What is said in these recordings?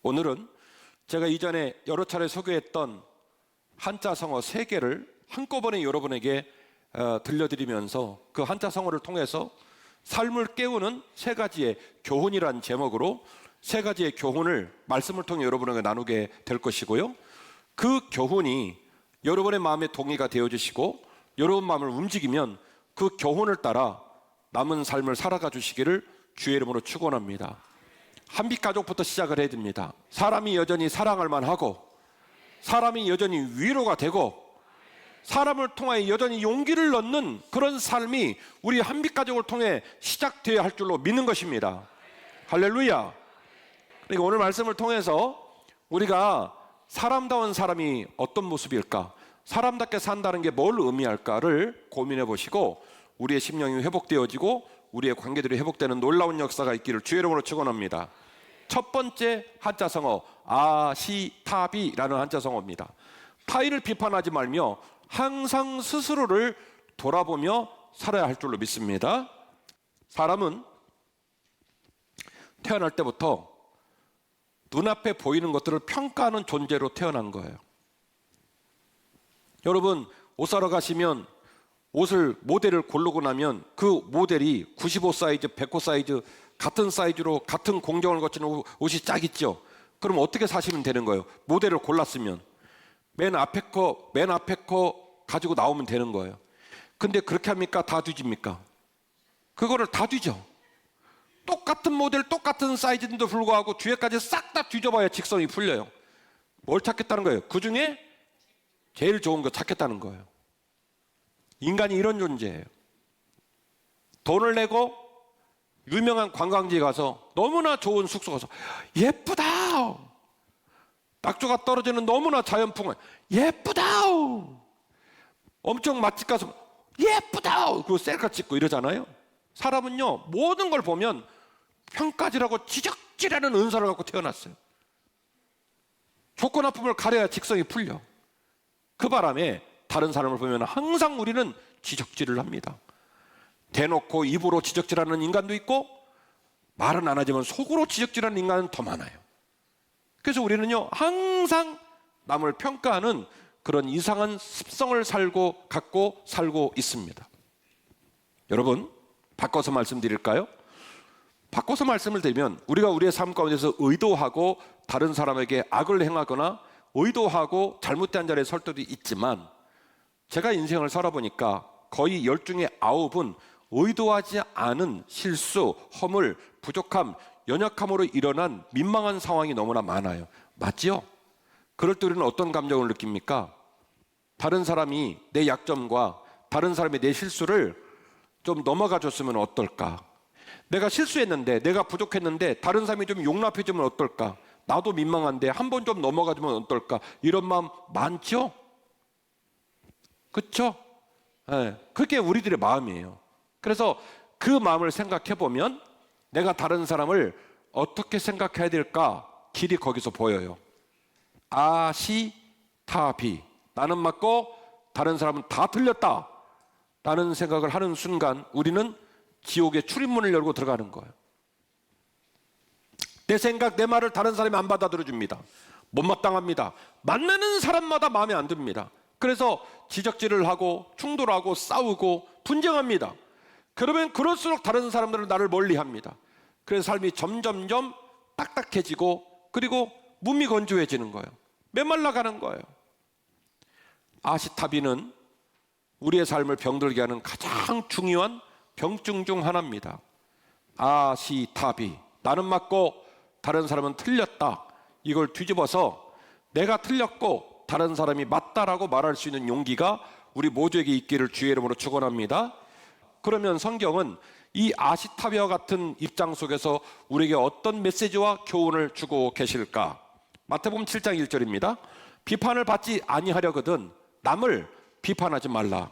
오늘은 제가 이전에 여러 차례 소개했던 한자성어 3개를 한꺼번에 여러분에게 들려드리면서 그 한자성어를 통해서 삶을 깨우는 3가지의 교훈이란 제목으로 3가지의 교훈을 말씀을 통해 여러분에게 나누게 될 것이고요. 그 교훈이 여러분의 마음에 동의가 되어주시고 여러분 마음을 움직이면 그 교훈을 따라 남은 삶을 살아가 주시기를 주의 이름으로 축원합니다. 한빛가족부터 시작을 해야 됩니다. 사람이 여전히 사랑할 만하고, 사람이 여전히 위로가 되고, 사람을 통하여 여전히 용기를 넣는 그런 삶이 우리 한빛가족을 통해 시작되어야 할 줄로 믿는 것입니다. 할렐루야. 그러니까 오늘 말씀을 통해서 우리가 사람다운 사람이 어떤 모습일까, 사람답게 산다는 게 뭘 의미할까를 고민해 보시고 우리의 심령이 회복되어지고 우리의 관계들이 회복되는 놀라운 역사가 있기를 주의 이름으로 축원합니다. 첫 번째 한자성어 아시타비라는 한자성어입니다. 타인을 비판하지 말며 항상 스스로를 돌아보며 살아야 할 줄로 믿습니다. 사람은 태어날 때부터 눈앞에 보이는 것들을 평가하는 존재로 태어난 거예요. 여러분, 옷 사러 가시면 옷을 모델을 고르고 나면 그 모델이 95 사이즈, 105 사이즈 같은 사이즈로 같은 공정을 거치는 옷이 짝 있죠. 그럼 어떻게 사시면 되는 거예요? 모델을 골랐으면 맨 앞에 거 가지고 나오면 되는 거예요. 근데 그렇게 합니까? 다 뒤집니까? 그거를 다 뒤져. 똑같은 모델, 똑같은 사이즈인데도 불구하고 뒤에까지 싹 다 뒤져봐야 직선이 풀려요. 뭘 찾겠다는 거예요? 그 중에 제일 좋은 거 찾겠다는 거예요. 인간이 이런 존재예요. 돈을 내고 유명한 관광지에 가서 너무나 좋은 숙소 가서 예쁘다, 낙조가 떨어지는 너무나 자연풍광 예쁘다, 엄청 맛집 가서 예쁘다, 그리고 셀카 찍고 이러잖아요. 사람은요, 모든 걸 보면 평가질하고 지적질하는 은사를 갖고 태어났어요. 좋고 나쁨을 가려야 직성이 풀려. 그 바람에 다른 사람을 보면 항상 우리는 지적질을 합니다. 대놓고 입으로 지적질하는 인간도 있고 말은 안 하지만 속으로 지적질하는 인간은 더 많아요. 그래서 우리는요, 항상 남을 평가하는 그런 이상한 습성을 갖고 살고 있습니다. 여러분, 바꿔서 말씀드릴까요? 바꿔서 말씀을 드리면 우리가 우리의 삶 가운데서 의도하고 다른 사람에게 악을 행하거나 의도하고 잘못된 자리에 설 때도 있지만, 제가 인생을 살아보니까 거의 10 중에 9은 의도하지 않은 실수, 허물, 부족함, 연약함으로 일어난 민망한 상황이 너무나 많아요. 맞지요? 그럴 때 우리는 어떤 감정을 느낍니까? 다른 사람이 내 약점과 다른 사람이 내 실수를 좀 넘어가 줬으면 어떨까? 내가 실수했는데, 내가 부족했는데 다른 사람이 좀 용납해 주면 어떨까? 나도 민망한데 한 번 좀 넘어가 주면 어떨까? 이런 마음 많죠? 그렇죠? 네, 그게 우리들의 마음이에요. 그래서 그 마음을 생각해 보면 내가 다른 사람을 어떻게 생각해야 될까? 길이 거기서 보여요. 아시타비, 나는 맞고 다른 사람은 다 틀렸다 라는 생각을 하는 순간 우리는 지옥의 출입문을 열고 들어가는 거예요. 내 생각, 내 말을 다른 사람이 안 받아들여 줍니다. 못마땅합니다. 만나는 사람마다 마음에 안 듭니다. 그래서 지적질을 하고 충돌하고 싸우고 분쟁합니다. 그러면 그럴수록 다른 사람들은 나를 멀리합니다. 그래서 삶이 점점점 딱딱해지고 그리고 무미건조해지는 거예요. 메말라가는 거예요. 아시타비는 우리의 삶을 병들게 하는 가장 중요한 병증 중 하나입니다. 아시타비, 나는 맞고 다른 사람은 틀렸다. 이걸 뒤집어서 내가 틀렸고 다른 사람이 맞다라고 말할 수 있는 용기가 우리 모두에게 있기를 주의 이름으로 축원합니다. 그러면 성경은 이 아시타비와 같은 입장 속에서 우리에게 어떤 메시지와 교훈을 주고 계실까? 마태복음 7장 1절입니다. 비판을 받지 아니하려거든 남을 비판하지 말라.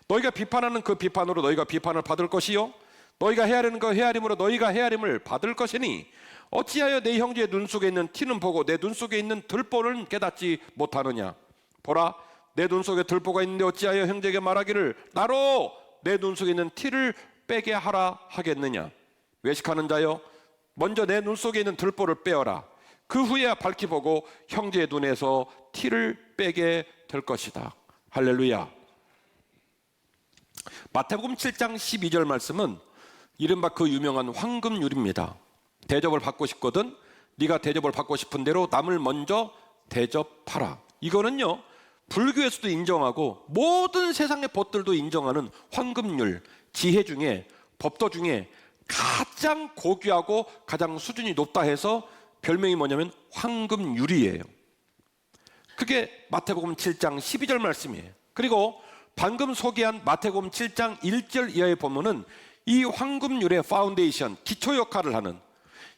너희가 비판하는 그 비판으로 너희가 비판을 받을 것이요, 너희가 헤아리는 그 헤아림으로 너희가 헤아림을 받을 것이니 어찌하여 내 형제의 눈 속에 있는 티는 보고 내 눈 속에 있는 들보는 깨닫지 못하느냐? 보라, 내 눈 속에 들보가 있는데 어찌하여 형제에게 말하기를 나로 내 눈 속에 있는 티를 빼게 하라 하겠느냐? 외식하는 자여, 먼저 내 눈 속에 있는 들보를 빼어라. 그 후에야 밝히 보고 형제의 눈에서 티를 빼게 될 것이다. 할렐루야. 마태복음 7장 12절 말씀은 이른바 그 유명한 황금률입니다. 대접을 받고 싶거든 네가 대접을 받고 싶은 대로 남을 먼저 대접하라. 이거는요, 불교에서도 인정하고 모든 세상의 법들도 인정하는 황금률, 지혜 중에, 법도 중에 가장 고귀하고 가장 수준이 높다 해서 별명이 뭐냐면 황금률이에요. 그게 마태복음 7장 12절 말씀이에요. 그리고 방금 소개한 마태복음 7장 1절 이하의 본문은 이 황금률의 파운데이션, 기초 역할을 하는,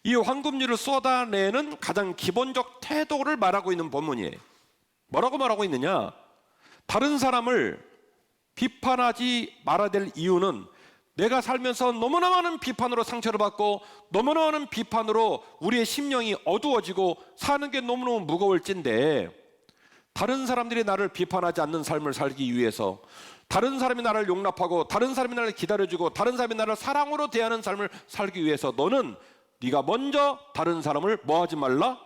이 황금률을 쏟아내는 가장 기본적 태도를 말하고 있는 본문이에요. 뭐라고 말하고 있느냐? 다른 사람을 비판하지 말아야 될 이유는 내가 살면서 너무나 많은 비판으로 상처를 받고 너무나 많은 비판으로 우리의 심령이 어두워지고 사는 게 너무너무 무거울진데, 다른 사람들이 나를 비판하지 않는 삶을 살기 위해서, 다른 사람이 나를 용납하고 다른 사람이 나를 기다려주고 다른 사람이 나를 사랑으로 대하는 삶을 살기 위해서 너는 네가 먼저 다른 사람을 뭐하지 말라?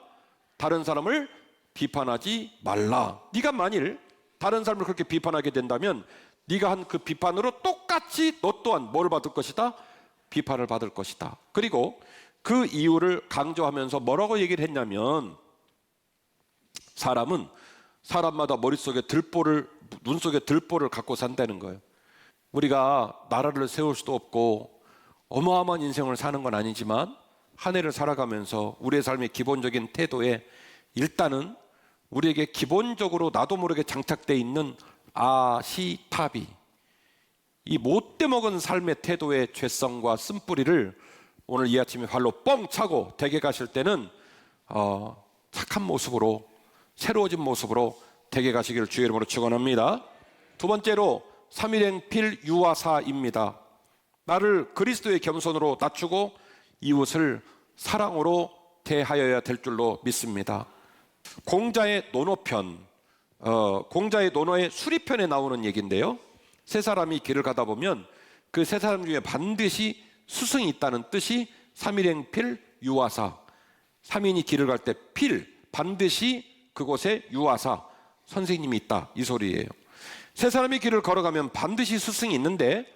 다른 사람을 비판하지 말라. 네가 만일 다른 사람을 그렇게 비판하게 된다면 네가 한 그 비판으로 똑같이 너 또한 뭘 받을 것이다? 비판을 받을 것이다. 그리고 그 이유를 강조하면서 뭐라고 얘기를 했냐면, 사람은 사람마다 머릿속에 들보를, 눈 속에 들보를 갖고 산다는 거예요. 우리가 나라를 세울 수도 없고 어마어마한 인생을 사는 건 아니지만 한 해를 살아가면서 우리의 삶의 기본적인 태도에 일단은 우리에게 기본적으로 나도 모르게 장착되어 있는 아시타비, 이 못돼 먹은 삶의 태도의 죄성과 쓴뿌리를 오늘 이 아침에 발로 뻥 차고 댁에 가실 때는 착한 모습으로, 새로워진 모습으로 댁에 가시기를 주의 이름으로 축원합니다. 두 번째로 삼일행필 유아사입니다. 나를 그리스도의 겸손으로 낮추고 이웃을 사랑으로 대하여야 될 줄로 믿습니다. 공자의 논어편, 공자의 논어의 수리편에 나오는 얘기인데요, 세 사람이 길을 가다 보면 그 세 사람 중에 반드시 스승이 있다는 뜻이 삼일행필 유아사. 3인이 길을 갈 때 필, 반드시 그곳에 유아사, 선생님이 있다, 이 소리예요. 세 사람이 길을 걸어가면 반드시 스승이 있는데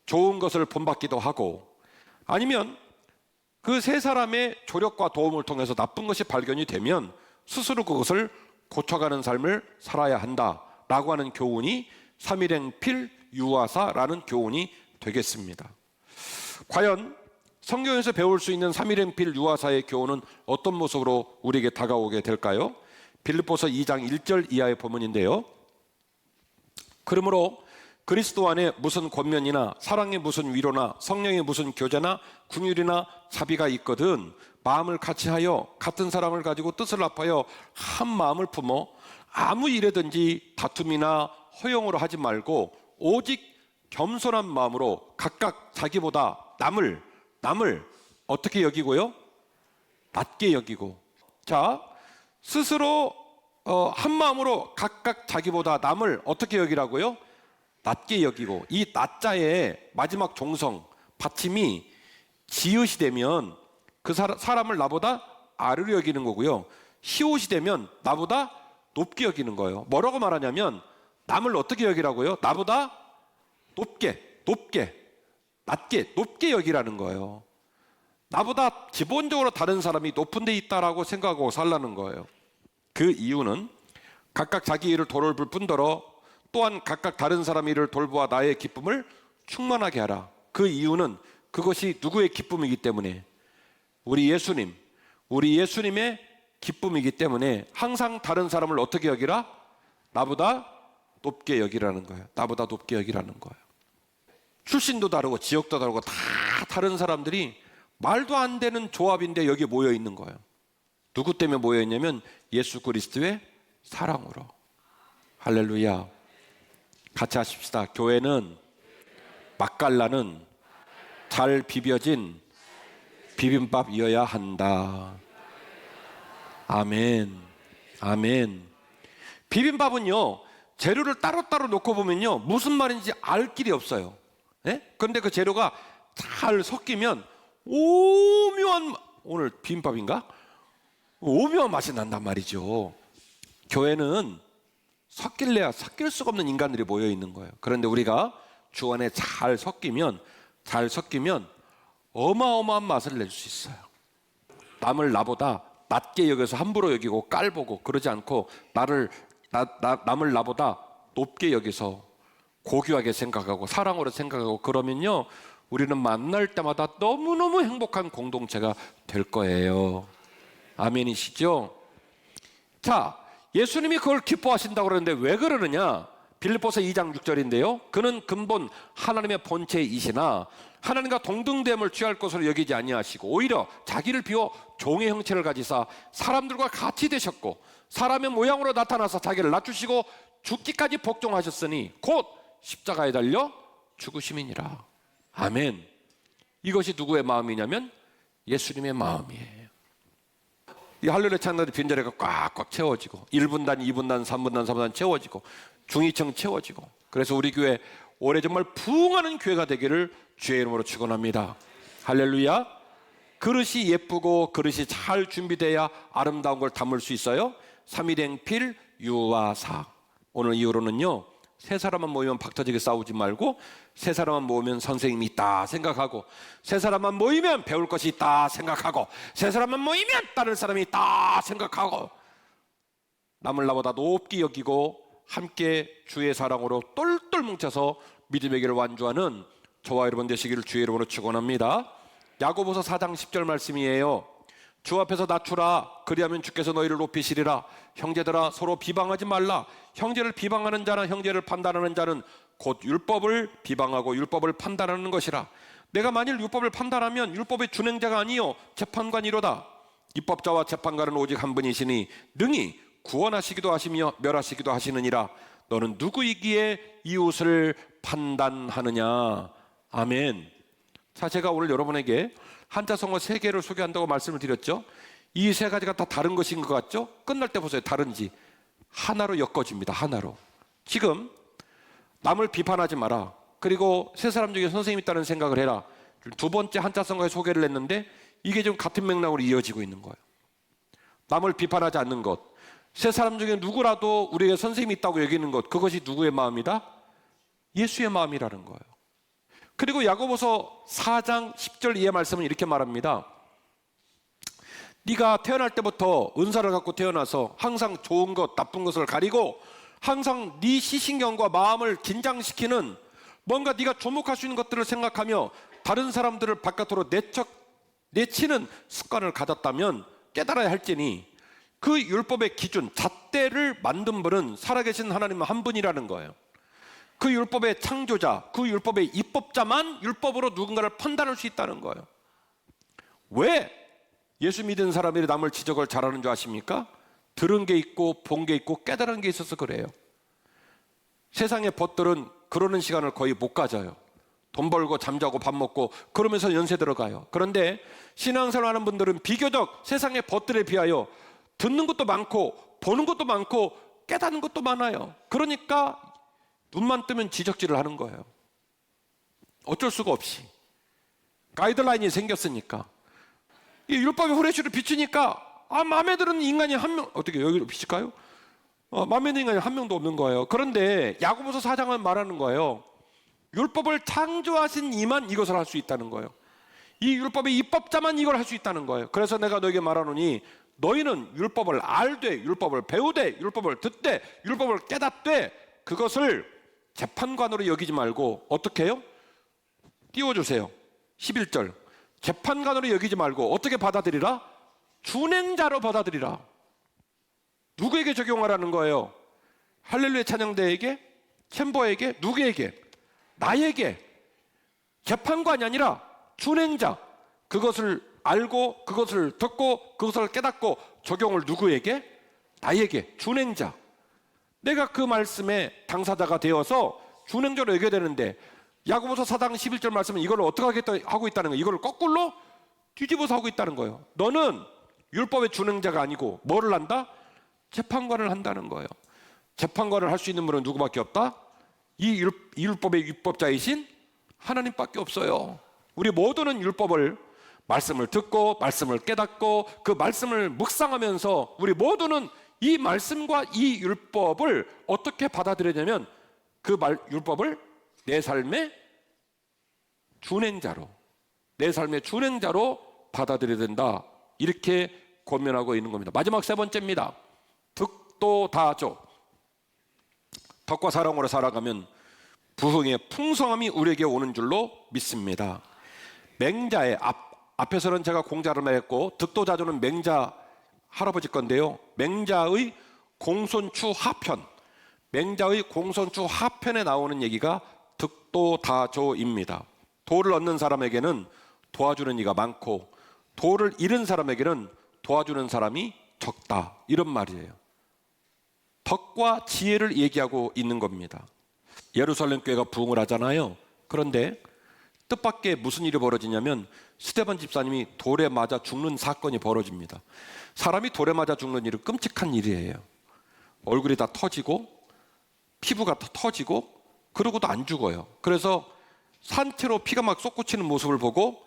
좋은 것을 본받기도 하고, 아니면 그 세 사람의 조력과 도움을 통해서 나쁜 것이 발견이 되면 스스로 그것을 고쳐가는 삶을 살아야 한다라고 하는 교훈이 삼일행필 유아사라는 교훈이 되겠습니다. 과연 성경에서 배울 수 있는 삼일행필 유아사의 교훈은 어떤 모습으로 우리에게 다가오게 될까요? 빌립보서 2장 1절 이하의 본문인데요, 그러므로 그리스도 안에 무슨 권면이나 사랑의 무슨 위로나 성령의 무슨 교제나 긍휼이나 자비가 있거든 마음을 같이하여 같은 사랑을 가지고 뜻을 합하여 한 마음을 품어 아무 일에든지 다툼이나 허용으로 하지 말고 오직 겸손한 마음으로 각각 자기보다 남을 어떻게 여기고요? 낮게 여기고. 자, 스스로 한 마음으로 각각 자기보다 남을 어떻게 여기라고요? 낮게 여기고. 이 낮자의 마지막 종성 받침이 지읒이 되면 그 사람을 나보다 아래로 여기는 거고요, 시옷이 되면 나보다 높게 여기는 거예요. 뭐라고 말하냐면 남을 어떻게 여기라고요? 나보다 높게, 낮게, 높게 여기라는 거예요. 나보다 기본적으로 다른 사람이 높은 데 있다라고 생각하고 살라는 거예요. 그 이유는 각각 자기 일을 돌볼 뿐더러 또한 각각 다른 사람 일을 돌보아 나의 기쁨을 충만하게 하라. 그 이유는 그것이 누구의 기쁨이기 때문에, 우리 예수님의 기쁨이기 때문에 항상 다른 사람을 어떻게 여기라? 나보다 높게 여기라는 거예요. 나보다 높게 여기라는 거예요. 출신도 다르고 지역도 다르고 다 다른 사람들이 말도 안 되는 조합인데 여기 모여 있는 거예요. 누구 때문에 모여 있냐면 예수 그리스도의 사랑으로. 할렐루야. 같이 하십시다. 교회는 맛깔나는 잘 비벼진 비빔밥이어야 한다. 아멘. 아멘. 비빔밥은요, 재료를 따로따로 놓고 보면요, 무슨 말인지 알 길이 없어요. 네? 그런데 그 재료가 잘 섞이면 오묘한, 오늘 비빔밥인가? 오묘한 맛이 난단 말이죠. 교회는 섞일래야 섞일 수가 없는 인간들이 모여 있는 거예요. 그런데 우리가 주 안에 잘 섞이면 어마어마한 맛을 낼 수 있어요. 남을 나보다 낮게 여겨서 함부로 여기고 깔보고 그러지 않고 남을 나보다 높게 여기서 고귀하게 생각하고 사랑으로 생각하고 그러면요, 우리는 만날 때마다 너무너무 행복한 공동체가 될 거예요. 아멘이시죠? 자, 예수님이 그걸 기뻐하신다고 그러는데 왜 그러느냐? 빌립보서 2장 6절인데요. 그는 근본 하나님의 본체이시나 하나님과 동등됨을 취할 것으로 여기지 아니하시고 오히려 자기를 비워 종의 형체를 가지사 사람들과 같이 되셨고 사람의 모양으로 나타나서 자기를 낮추시고 죽기까지 복종하셨으니 곧 십자가에 달려 죽으심이니라. 아멘. 이것이 누구의 마음이냐면 예수님의 마음이에요. 이 할렐루야 찬양들이 빈자리가 꽉꽉 채워지고 1분단, 2분단, 3분단, 4분단 채워지고 중위층 채워지고, 그래서 우리 교회 올해 정말 부흥하는 교회가 되기를 주의 이름으로 축원합니다. 할렐루야. 그릇이 예쁘고 그릇이 잘 준비돼야 아름다운 걸 담을 수 있어요. 삼위일행필 유아사. 오늘 이후로는요, 세 사람만 모이면 박터지게 싸우지 말고 세 사람만 모이면 선생님이 있다 생각하고, 세 사람만 모이면 배울 것이 있다 생각하고, 세 사람만 모이면 다른 사람이 있다 생각하고, 남을 나보다 높게 여기고 함께 주의 사랑으로 똘똘 뭉쳐서 믿음의 길을 완주하는 저와 여러분 되시기를 주의 이름으로 축원합니다. 야고보서 4장 10절 말씀이에요. 주 앞에서 낮추라. 그리하면 주께서 너희를 높이시리라. 형제들아, 서로 비방하지 말라. 형제를 비방하는 자나 형제를 판단하는 자는 곧 율법을 비방하고 율법을 판단하는 것이라. 내가 만일 율법을 판단하면 율법의 준행자가 아니요 재판관이로다. 입법자와 재판관은 오직 한 분이시니 능히 구원하시기도 하시며 멸하시기도 하시느니라. 너는 누구이기에 이웃을 판단하느냐. 아멘. 자, 제가 오늘 여러분에게 한자성어 3개를 소개한다고 말씀을 드렸죠. 이 3가지가 다 다른 것인 것 같죠? 끝날 때 보세요. 다른지. 하나로 엮어집니다. 하나로. 지금 남을 비판하지 마라. 그리고 세 사람 중에 선생님이 있다는 생각을 해라. 두 번째 한자성어의 소개를 했는데 이게 지금 같은 맥락으로 이어지고 있는 거예요. 남을 비판하지 않는 것. 세 사람 중에 누구라도 우리에게 선생님이 있다고 여기는 것. 그것이 누구의 마음이다? 예수의 마음이라는 거예요. 그리고 야고보서 4장 10절 이하의 말씀은 이렇게 말합니다. 네가 태어날 때부터 은사를 갖고 태어나서 항상 좋은 것, 나쁜 것을 가리고 항상 네 시신경과 마음을 긴장시키는 뭔가 네가 조목할 수 있는 것들을 생각하며 다른 사람들을 바깥으로 내치는 습관을 가졌다면 깨달아야 할지니 그 율법의 기준, 잣대를 만든 분은 살아계신 하나님 한 분이라는 거예요. 그 율법의 창조자, 그 율법의 입법자만 율법으로 누군가를 판단할 수 있다는 거예요. 왜 예수 믿은 사람들이 남을 지적을 잘하는 줄 아십니까? 들은 게 있고 본 게 있고 깨달은 게 있어서 그래요. 세상의 벗들은 그러는 시간을 거의 못 가져요. 돈 벌고 잠자고 밥 먹고 그러면서 연세 들어가요. 그런데 신앙생활 하는 분들은 비교적 세상의 벗들에 비하여 듣는 것도 많고 보는 것도 많고 깨닫는 것도 많아요. 그러니까 눈만 뜨면 지적질을 하는 거예요. 어쩔 수가 없이. 가이드라인이 생겼으니까. 이 율법의 후레쉬를 비추니까 마음에 드는 인간이 한 명, 어떻게 여기로 비칠까요? 마음에 드는 인간이 한 명도 없는 거예요. 그런데 야고보서 4장은 말하는 거예요. 율법을 창조하신 이만 이것을 할 수 있다는 거예요. 이 율법의 입법자만 이걸 할 수 있다는 거예요. 그래서 내가 너에게 말하노니 너희는 율법을 알되, 율법을 배우되, 율법을 듣되, 율법을 깨닫되 그것을 재판관으로 여기지 말고 어떻게 해요? 띄워주세요. 11절. 재판관으로 여기지 말고 어떻게 받아들이라? 준행자로 받아들이라. 누구에게 적용하라는 거예요? 할렐루야 찬양대에게? 챔버에게? 누구에게? 나에게. 재판관이 아니라 준행자. 그것을 알고 그것을 듣고 그것을 깨닫고 적용을 누구에게? 나에게. 준행자. 내가 그 말씀의 당사자가 되어서 준행자로 여겨야 되는데 야고보서 4장 11절 말씀은 이걸 어떻게 하고 있다는 거예요. 이걸 거꾸로 뒤집어서 하고 있다는 거예요. 너는 율법의 준행자가 아니고 뭐를 한다? 재판관을 한다는 거예요. 재판관을 할 수 있는 분은 누구밖에 없다? 이 율법의 입법자이신 하나님밖에 없어요. 우리 모두는 율법을 말씀을 듣고 말씀을 깨닫고 그 말씀을 묵상하면서 우리 모두는 이 말씀과 이 율법을 어떻게 받아들이냐면 그 율법을 내 삶의 준행자로, 내 삶의 준행자로 받아들여야 된다, 이렇게 권면하고 있는 겁니다. 마지막 세 번째입니다. 득도다조. 덕과 사랑으로 살아가면 부흥의 풍성함이 우리에게 오는 줄로 믿습니다. 맹자의 앞에서는 제가 공자를 말했고 득도다조는 맹자 할아버지 건데요, 맹자의 공손추 하편, 맹자의 공손추 하편에 나오는 얘기가 득도다조입니다. 도를 얻는 사람에게는 도와주는 이가 많고 도를 잃은 사람에게는 도와주는 사람이 적다, 이런 말이에요. 덕과 지혜를 얘기하고 있는 겁니다. 예루살렘 교회가 부흥을 하잖아요. 그런데 뜻밖의 무슨 일이 벌어지냐면 스데반 집사님이 돌에 맞아 죽는 사건이 벌어집니다. 사람이 돌에 맞아 죽는 일은 끔찍한 일이에요. 얼굴이 다 터지고 피부가 다 터지고 그러고도 안 죽어요. 그래서 산채로 피가 막 솟구치는 모습을 보고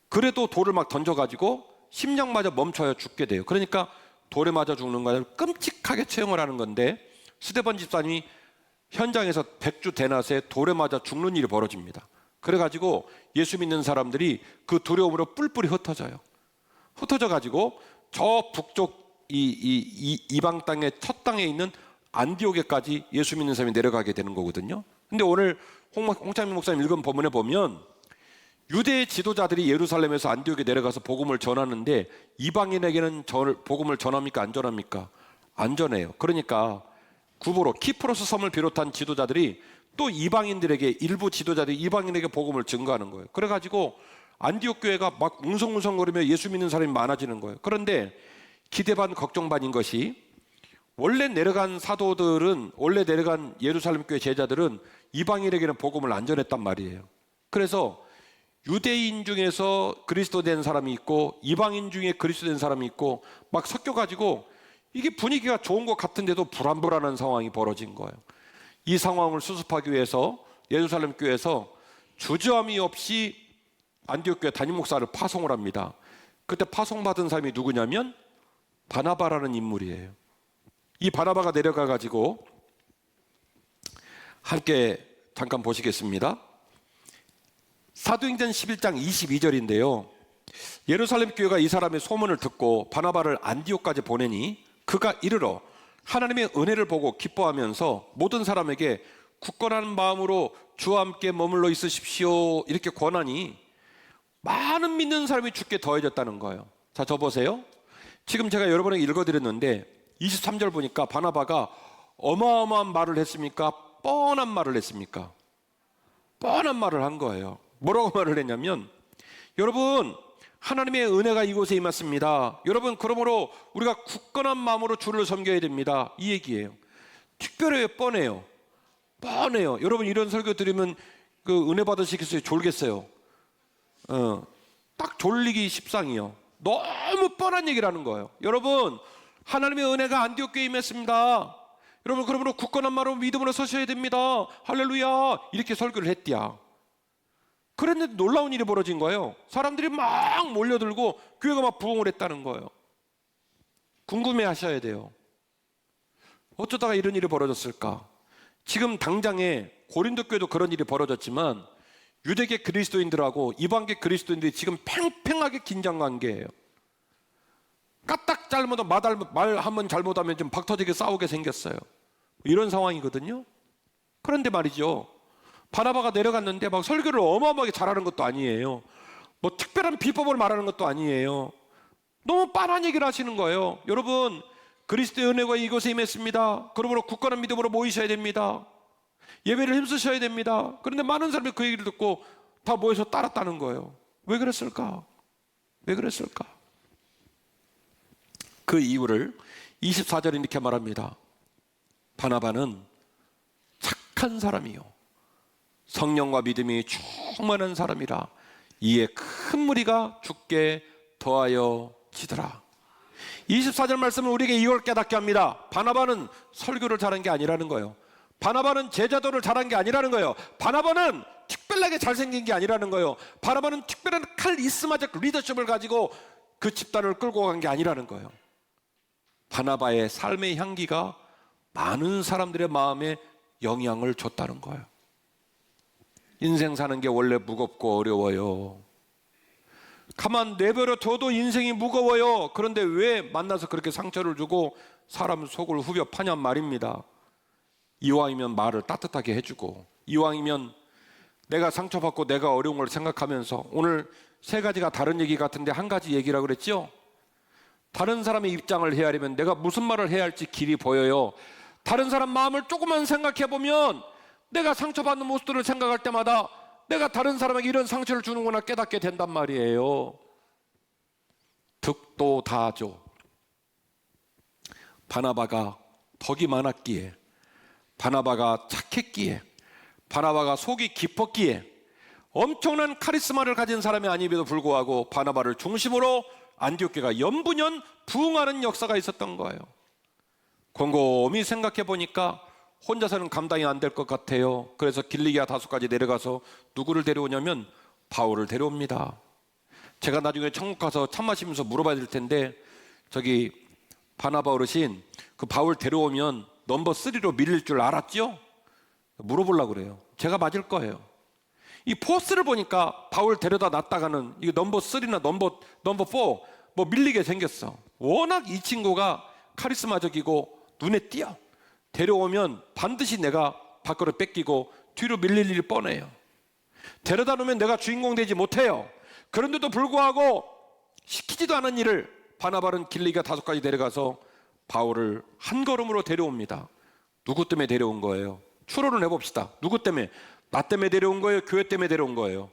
그래도 돌을 막 던져가지고 심장마저 멈춰야 죽게 돼요. 그러니까 돌에 맞아 죽는 거를 끔찍하게 처형을 하는 건데 스데반 집사님이 현장에서 백주 대낮에 돌에 맞아 죽는 일이 벌어집니다. 그래가지고 예수 믿는 사람들이 그 두려움으로 뿔뿔이 흩어져요. 흩어져가지고 저 북쪽 이방 땅의 첫 땅에 있는 안디옥에까지 예수 믿는 사람이 내려가게 되는 거거든요. 근데 오늘 홍창민 목사님 읽은 본문에 보면 유대 지도자들이 예루살렘에서 안디옥에 내려가서 복음을 전하는데 이방인에게는 복음을 전합니까? 안 전합니까? 안 전해요. 그러니까 구부로 키프로스 섬을 비롯한 지도자들이 또 이방인들에게, 일부 지도자들이 이방인에게 복음을 증거하는 거예요. 그래가지고 안디옥 교회가 막 웅성웅성거리며 예수 믿는 사람이 많아지는 거예요. 그런데 기대 반 걱정 반인 것이 원래 내려간 사도들은, 원래 내려간 예루살렘 교회 제자들은 이방인에게는 복음을 안 전했단 말이에요. 그래서 유대인 중에서 그리스도 된 사람이 있고 이방인 중에 그리스도 된 사람이 있고 막 섞여가지고 이게 분위기가 좋은 것 같은데도 불안불안한 상황이 벌어진 거예요. 이 상황을 수습하기 위해서 예루살렘 교회에서 주저함이 없이 안디옥 교회 담임 목사를 파송을 합니다. 그때 파송받은 사람이 누구냐면 바나바라는 인물이에요. 이 바나바가 내려가 가지고 함께 잠깐 보시겠습니다. 사도행전 11장 22절인데요. 예루살렘 교회가 이 사람의 소문을 듣고 바나바를 안디옥까지 보내니 그가 이르러 하나님의 은혜를 보고 기뻐하면서 모든 사람에게 굳건한 마음으로 주와 함께 머물러 있으십시오, 이렇게 권하니 많은 믿는 사람이 주께 더해졌다는 거예요. 자, 저 보세요. 지금 제가 여러분에게 읽어드렸는데 23절 보니까 바나바가 어마어마한 말을 했습니까? 뻔한 말을 했습니까? 뻔한 말을 한 거예요. 뭐라고 말을 했냐면, 여러분, 하나님의 은혜가 이곳에 임했습니다. 여러분, 그러므로 우리가 굳건한 마음으로 주를 섬겨야 됩니다, 이 얘기예요. 특별해요? 뻔해요? 뻔해요. 여러분, 이런 설교 들으면 그 은혜 받으시겠어요? 졸겠어요? 딱 졸리기 십상이요. 너무 뻔한 얘기를 하는 거예요. 여러분, 하나님의 은혜가 안디옥 교회에 임했습니다. 여러분, 그러므로 굳건한 마음으로 믿음으로 서셔야 됩니다. 할렐루야, 이렇게 설교를 했디야. 그랬는데 놀라운 일이 벌어진 거예요. 사람들이 막 몰려들고 교회가 막 부흥을 했다는 거예요. 궁금해 하셔야 돼요. 어쩌다가 이런 일이 벌어졌을까? 지금 당장에 고린도 교회도 그런 일이 벌어졌지만 유대계 그리스도인들하고 이방계 그리스도인들이 지금 팽팽하게 긴장관계예요. 까딱 잘못하면 말 한번 잘못하면 좀 박터지게 싸우게 생겼어요. 이런 상황이거든요. 그런데 말이죠, 바나바가 내려갔는데 막 설교를 어마어마하게 잘하는 것도 아니에요. 뭐 특별한 비법을 말하는 것도 아니에요. 너무 뻔한 얘기를 하시는 거예요. 여러분, 그리스도의 은혜가 이곳에 임했습니다. 그러므로 굳건한 믿음으로 모이셔야 됩니다. 예배를 힘쓰셔야 됩니다. 그런데 많은 사람이 그 얘기를 듣고 다 모여서 따랐다는 거예요. 왜 그랬을까? 왜 그랬을까? 그 이유를 24절에 이렇게 말합니다. 바나바는 착한 사람이요, 성령과 믿음이 충만한 사람이라 이에 큰 무리가 주께 더하여 지더라. 24절 말씀은 우리에게 이걸 깨닫게 합니다. 바나바는 설교를 잘한 게 아니라는 거예요. 바나바는 제자도를 잘한 게 아니라는 거예요. 바나바는 특별한 특별하게 잘생긴 게 아니라는 거예요. 바나바는 특별한 카리스마적 리더십을 가지고 그 집단을 끌고 간 게 아니라는 거예요. 바나바의 삶의 향기가 많은 사람들의 마음에 영향을 줬다는 거예요. 인생 사는 게 원래 무겁고 어려워요. 가만 내버려 둬도 인생이 무거워요. 그런데 왜 만나서 그렇게 상처를 주고 사람 속을 후벼 파냔 말입니다. 이왕이면 말을 따뜻하게 해주고, 이왕이면 내가 상처받고 내가 어려운 걸 생각하면서, 오늘 세 가지가 다른 얘기 같은데 한 가지 얘기라고 그랬죠? 다른 사람의 입장을 헤아리면 내가 무슨 말을 해야 할지 길이 보여요. 다른 사람 마음을 조금만 생각해 보면 내가 상처받는 모습들을 생각할 때마다 내가 다른 사람에게 이런 상처를 주는구나 깨닫게 된단 말이에요. 득도다조. 바나바가 덕이 많았기에, 바나바가 착했기에, 바나바가 속이 깊었기에 엄청난 카리스마를 가진 사람이 아님에도 불구하고 바나바를 중심으로 안디옥교회가 연분연 부흥하는 역사가 있었던 거예요. 곰곰이 생각해 보니까 혼자서는 감당이 안 될 것 같아요. 그래서 길리기아 다소까지 내려가서 누구를 데려오냐면 바울을 데려옵니다. 제가 나중에 천국 가서 차 마시면서 물어봐야 될 텐데, 저기 바나바 어르신, 그 바울 데려오면 넘버 3로 밀릴 줄 알았죠? 물어보려고 그래요. 제가 맞을 거예요. 이 포스를 보니까 바울 데려다 놨다가는 이게 넘버 3나 넘버 4 뭐 밀리게 생겼어. 워낙 이 친구가 카리스마적이고 눈에 띄어. 데려오면 반드시 내가 밖으로 뺏기고 뒤로 밀릴 일이 뻔해요. 데려다 놓으면 내가 주인공 되지 못해요. 그런데도 불구하고 시키지도 않은 일을 바나바는 길리기아 다소까지 데려가서 바울을 한 걸음으로 데려옵니다. 누구 때문에 데려온 거예요? 추론을 해봅시다. 누구 때문에? 나 때문에 데려온 거예요? 교회 때문에 데려온 거예요?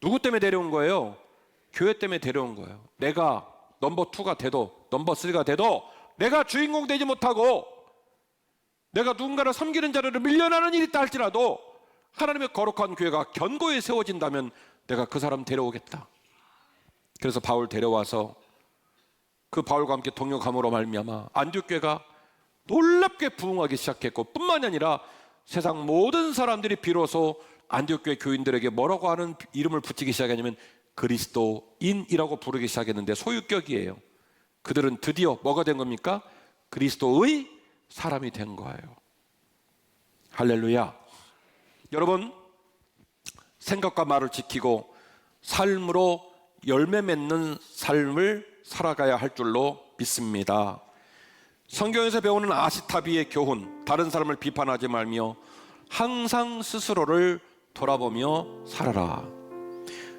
누구 때문에 데려온 거예요? 교회 때문에 데려온 거예요. 내가 넘버 2가 돼도 넘버 3가 돼도 내가 주인공 되지 못하고 내가 누군가를 섬기는 자리를 밀려나는 일이 있다 할지라도 하나님의 거룩한 교회가 견고히 세워진다면 내가 그 사람 데려오겠다. 그래서 바울 데려와서 그 바울과 함께 동역함으로 말미암아 안디옥교회가 놀랍게 부흥하기 시작했고, 뿐만이 아니라 세상 모든 사람들이 비로소 안디옥교회 교인들에게 뭐라고 하는 이름을 붙이기 시작했냐면 그리스도인이라고 부르기 시작했는데, 소유격이에요. 그들은 드디어 뭐가 된 겁니까? 그리스도의 사람이 된 거예요. 할렐루야. 여러분, 생각과 말을 지키고 삶으로 열매 맺는 삶을 살아가야 할 줄로 믿습니다. 성경에서 배우는 아시타비의 교훈, 다른 사람을 비판하지 말며 항상 스스로를 돌아보며 살아라.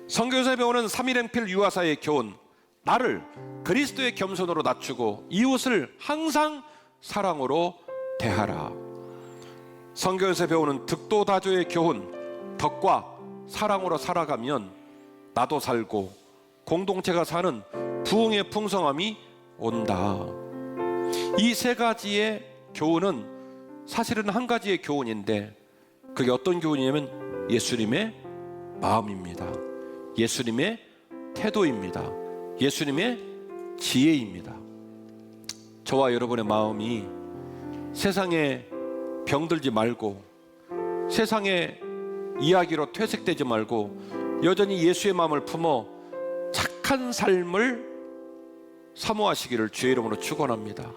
성경에서 배우는 삼일행필 유아사의 교훈, 나를 그리스도의 겸손으로 낮추고 이웃을 항상 사랑으로 대하라. 성경에서 배우는 득도다조의 교훈, 덕과 사랑으로 살아가면 나도 살고 공동체가 사는 부흥의 풍성함이 온다. 이 세 가지의 교훈은 사실은 한 가지의 교훈인데, 그게 어떤 교훈이냐면 예수님의 마음입니다. 예수님의 태도입니다. 예수님의 지혜입니다. 저와 여러분의 마음이 세상에 병들지 말고 세상의 이야기로 퇴색되지 말고 여전히 예수의 마음을 품어 착한 삶을 사모하시기를 주의 이름으로 축원합니다.